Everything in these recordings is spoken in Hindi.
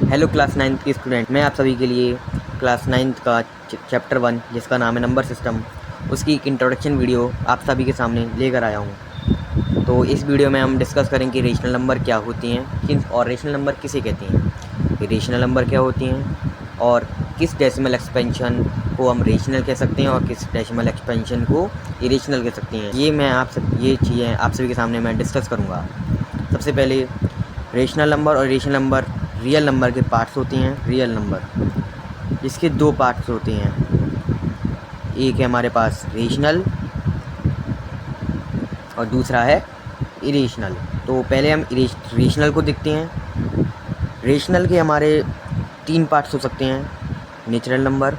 हेलो क्लास 9th के स्टूडेंट, मैं आप सभी के लिए क्लास 9th का चैप्टर 1 जिसका नाम है नंबर सिस्टम, उसकी एक इंट्रोडक्शन वीडियो आप सभी के सामने लेकर आया हूँ। तो इस वीडियो में हम डिस्कस करेंगे कि रेशनल नंबर क्या होती हैं और रेशनल नंबर किसे कहते हैं, रेशनल नंबर क्या होती हैं और किस डेसिमल एक्सपेंशन को हम रेशनल कह सकते हैं और किस डेसिमल एक्सपेंशन को इरेशनल कह सकते हैं। ये चीज़ें आप सभी के सामने मैं डिस्कस करूँगा। सबसे पहले रेशनल नंबर और इरेशनल नंबर रियल नंबर के पार्ट्स होते हैं। रियल नंबर इसके दो पार्ट्स होते हैं, एक है हमारे पास रेशनल और दूसरा है इरेशनल। तो पहले हम रेशनल को देखते हैं। रेशनल के हमारे 3 पार्ट्स हो सकते हैं, natural number,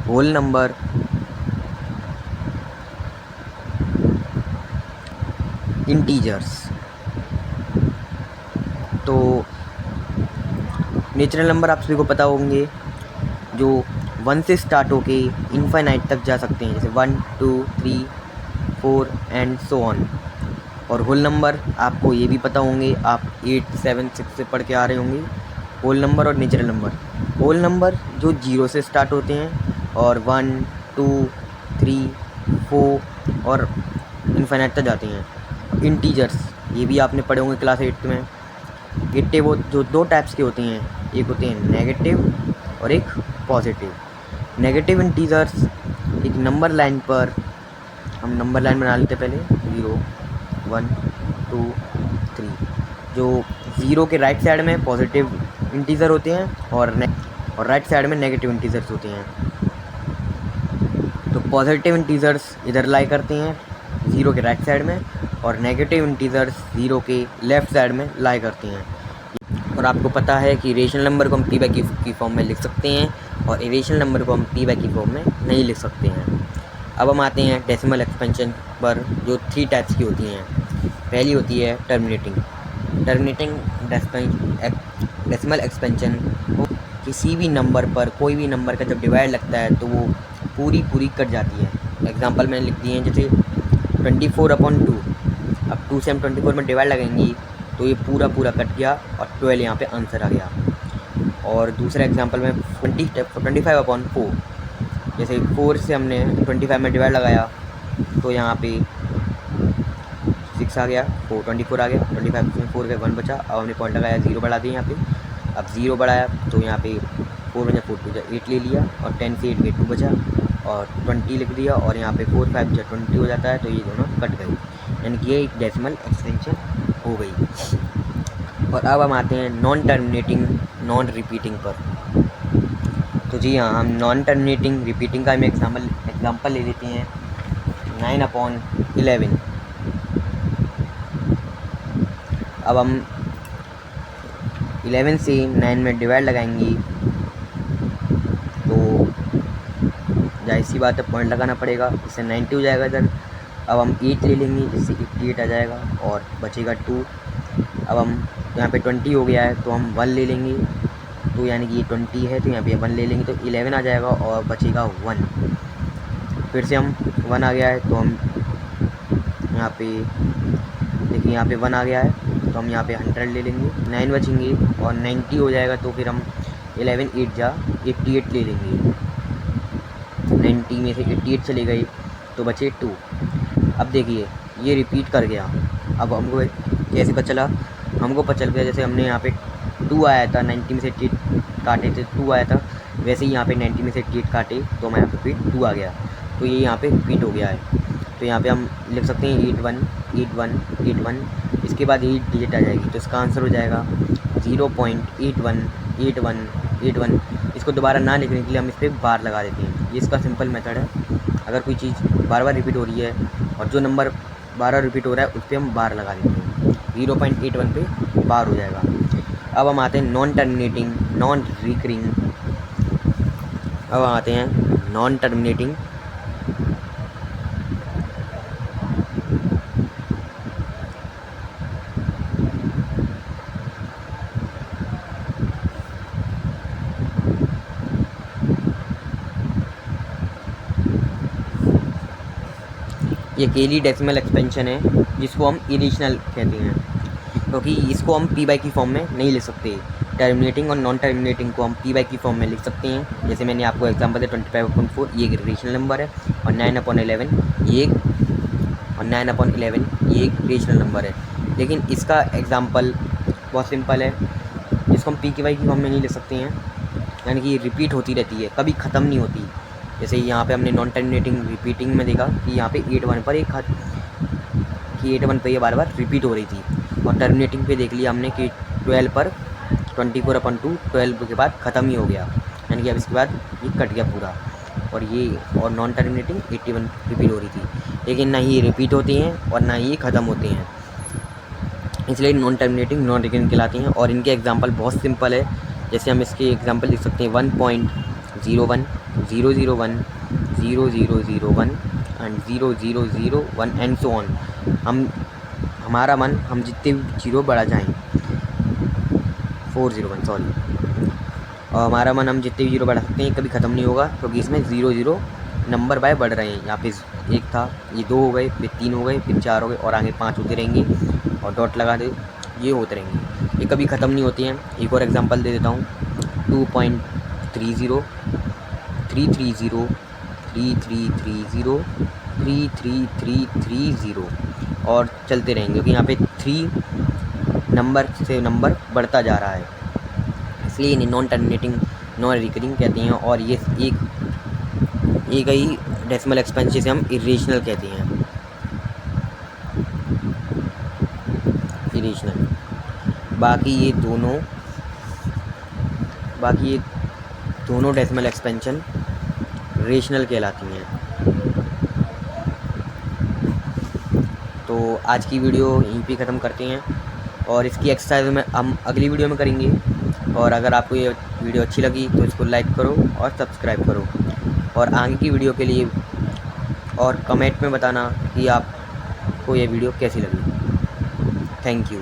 whole number, integers. तो नेचुरल नंबर आप सभी को पता होंगे जो 1 से स्टार्ट होके इनफाइनाइट तक जा सकते हैं, जैसे 1 2 3 4 एंड सो ऑन। और होल नंबर आपको ये भी पता होंगे, आप 8 7 6 से पढ़ के आ रहे होंगे, होल नंबर और नेचुरल नंबर। होल नंबर जो 0 से स्टार्ट होते हैं और 1 2 3 4 और इनफाइनाइट तक जाते हैं। इंटीजर्स ये भी आपने पढ़े होंगे क्लास 8 में। नेगेटिव वो जो 2 टाइप्स के होते हैं, एक होते हैं नेगेटिव और एक पॉजिटिव। नेगेटिव इंटीजर्स एक नंबर लाइन पर, हम नंबर लाइन बना लेते पहले 0 1 2 3, जो 0 के राइट साइड में पॉजिटिव इंटीजर होते हैं और राइट साइड में नेगेटिव इंटीजर्स होते हैं। तो पॉजिटिव इंटीजर्स इधर लाई करते हैं 0 के राइट साइड में और नेगेटिव इंटीजर्स 0 के लेफ़्ट साइड में लाई करते हैं। और आपको पता है कि रेशनल नंबर को हम पी बाई क्यू की फॉर्म में लिख सकते हैं और इरेशनल नंबर को हम पी बाई क्यू फॉर्म में नहीं लिख सकते हैं। अब हम आते हैं डेसिमल एक्सपेंशन पर, जो 3 टाइप्स की होती हैं। पहली होती है टर्मिनेटिंग। टर्मिनेटिंग डेसिमल एक्सपेंशन को किसी भी नंबर पर, कोई भी नंबर का जब डिवाइड लगता है तो वो पूरी कट जाती है। एग्जांपल मैंने लिख दिए हैं, जैसे 24/2। अब 2 से हम 24 में डिवाइड लगाएंगी तो ये पूरा कट गया और 12 यहाँ पे आंसर आ गया। और दूसरा एग्जांपल में 25/4, जैसे 4 से हमने 25 में डिवाइड लगाया तो यहाँ पे 6 आ गया, 24 आ गया, 25 में 4 का 1 बचा। अब हमने पॉइंट लगाया, 0 बढ़ा दिया यहाँ पे। अब 0 बढ़ाया तो यहाँ पे 4 बचा, 4 2 8 ले लिया और 10 से 8 गए 2 बचा और 20 लिख दिया और यहाँ पे 4 5 जो 20 हो जाता है, तो ये दोनों कट गई, यानी कि ये एक डेसिमल एक्सपेंशन हो गई। और अब हम आते हैं नॉन टर्मिनेटिंग नॉन रिपीटिंग पर। तो जी हाँ, हम नॉन टर्मिनेटिंग रिपीटिंग का हम एग्जाम्पल ले लेते हैं। 9/11। अब हम 11 से 9 में डिवाइड लगाएंगी तो जाहिर सी बात है पॉइंट लगाना पड़ेगा, इससे 90 हो जाएगा इधर। अब हम 8 ले लेंगे, जिससे 88 आ जाएगा और बचेगा 2। अब हम यहाँ पे 20 हो गया है तो हम 1 ले लेंगे, तो यानी कि ये 20 है तो यहाँ पे 1 ले लेंगे तो 11 आ जाएगा और बचेगा 1। फिर से हम 1 आ गया है तो हम यहाँ पे देखिए, यहाँ पे 1 आ गया है तो हम यहाँ पे 100 ले लेंगे, 9 बचेंगे और 90 हो जाएगा तो फिर हम 11 8 जा 88 ले लेंगे। 90 में से 88 चले गई तो बचे 2। अब देखिए ये रिपीट कर गया। अब हमको कैसे पता चला? हमको पता चल गया, जैसे हमने यहाँ पे 2 आया था, 90 में से 88 काटे थे 2 आया था, वैसे ही यहाँ पे 90 में से 88 काटे तो हमारे यहाँ पे फिर 2 आ गया, तो ये यहाँ पे रिपीट हो गया है। तो यहाँ पे हम लिख सकते हैं 81 81 81, इसके बाद 8 डिजिट आ जाएगी तो इसका आंसर हो जाएगा 0.818181। इसको दोबारा ना लिखने के लिए हम इस पर बार लगा देते हैं, ये इसका सिंपल मेथड है। अगर कोई चीज़ बार बार रिपीट हो रही है और जो नंबर बार बार रिपीट हो रहा है उस पर हम बार लगा देते हैं, 0.81 पे बार हो जाएगा। अब हम आते हैं नॉन टर्मिनेटिंग नॉन रिकरिंग। अब आते हैं नॉन टर्मिनेटिंग। ये अकेली डेसिमल एक्सपेंशन है जिसको हम इरेशनल कहते हैं। क्योंकि इसको हम पी बाई की फॉर्म में नहीं लिख सकते। टर्मिनेटिंग और नॉन टर्मिनेटिंग को हम पी बाई की फॉर्म में लिख सकते हैं। जैसे मैंने आपको एग्जांपल दिया 25/4 ये एक रेशनल नंबर है, और 9/11 ये एक, और 9/11 ये एक रेशनल नंबर है। लेकिन इसका एग्जांपल बहुत सिंपल है, इसको हम पी की बाई की फॉर्म में नहीं लिख सकते हैं, यानी कि ये रिपीट होती रहती है, कभी ख़त्म नहीं होती। जैसे यहाँ पे हमने नॉन टर्मिनेटिंग रिपीटिंग में देखा कि यहाँ पे 8/1 पर कि 8/1 पर ये बार बार रिपीट हो रही थी, और टर्मिनेटिंग पे देख लिया हमने कि 12 पर 24/2 12 के बाद ख़त्म ही हो गया, यानी कि अब इसके बाद ये कट गया पूरा। और नॉन टर्मिनेटिंग 81 रिपीट हो रही थी, लेकिन ना ही ये रिपीट होती हैं और ना ही ये ख़त्म होते हैं, इसलिए नॉन टर्मिनेटिंग नॉन रिकरिंग कहलाती हैं। और इनके एग्जांपल बहुत सिंपल है। जैसे हम इसके एग्जांपल लिख सकते हैं 1.01 001 0001 एंड 0001 एंड सो ऑन। हमारा मन हम जितने भी जीरो बढ़ा जाएँ 401 सॉरी, और हमारा मन हम जितने भी जीरो बढ़ा सकते हैं कभी ख़त्म नहीं होगा, क्योंकि इसमें 0 नंबर बाय बढ़ रहे हैं। यहाँ पे 1 था, ये 2 हो गए, फिर 3 हो गए, फिर 4 हो गए, और आगे 5 होते रहेंगे, और डॉट लगा दे, ये होते रहेंगे, ये कभी ख़त्म नहीं होती हैं। एक और एग्जांपल दे देता हूँ 2.30 330 3330 33330, और चलते रहेंगे, क्योंकि यहाँ पे 3 नंबर से नंबर बढ़ता जा रहा है, इसलिए इन्हें नॉन टर्मिनेटिंग नॉन रिकरिंग कहते हैं। और ये एक ही डेसिमल एक्सपेंशन जिसे हम इरेशनल कहते हैं, इरेशनल। बाकी ये दोनों डेसिमल एक्सपेंशन रेशनल कहलाती हैं। तो आज की वीडियो यहीं पे ख़त्म करते हैं, और इसकी एक्सरसाइज में हम अगली वीडियो में करेंगे। और अगर आपको ये वीडियो अच्छी लगी तो इसको लाइक करो और सब्सक्राइब करो, और आगे की वीडियो के लिए और कमेंट में बताना कि आपको ये वीडियो कैसी लगी। Thank you.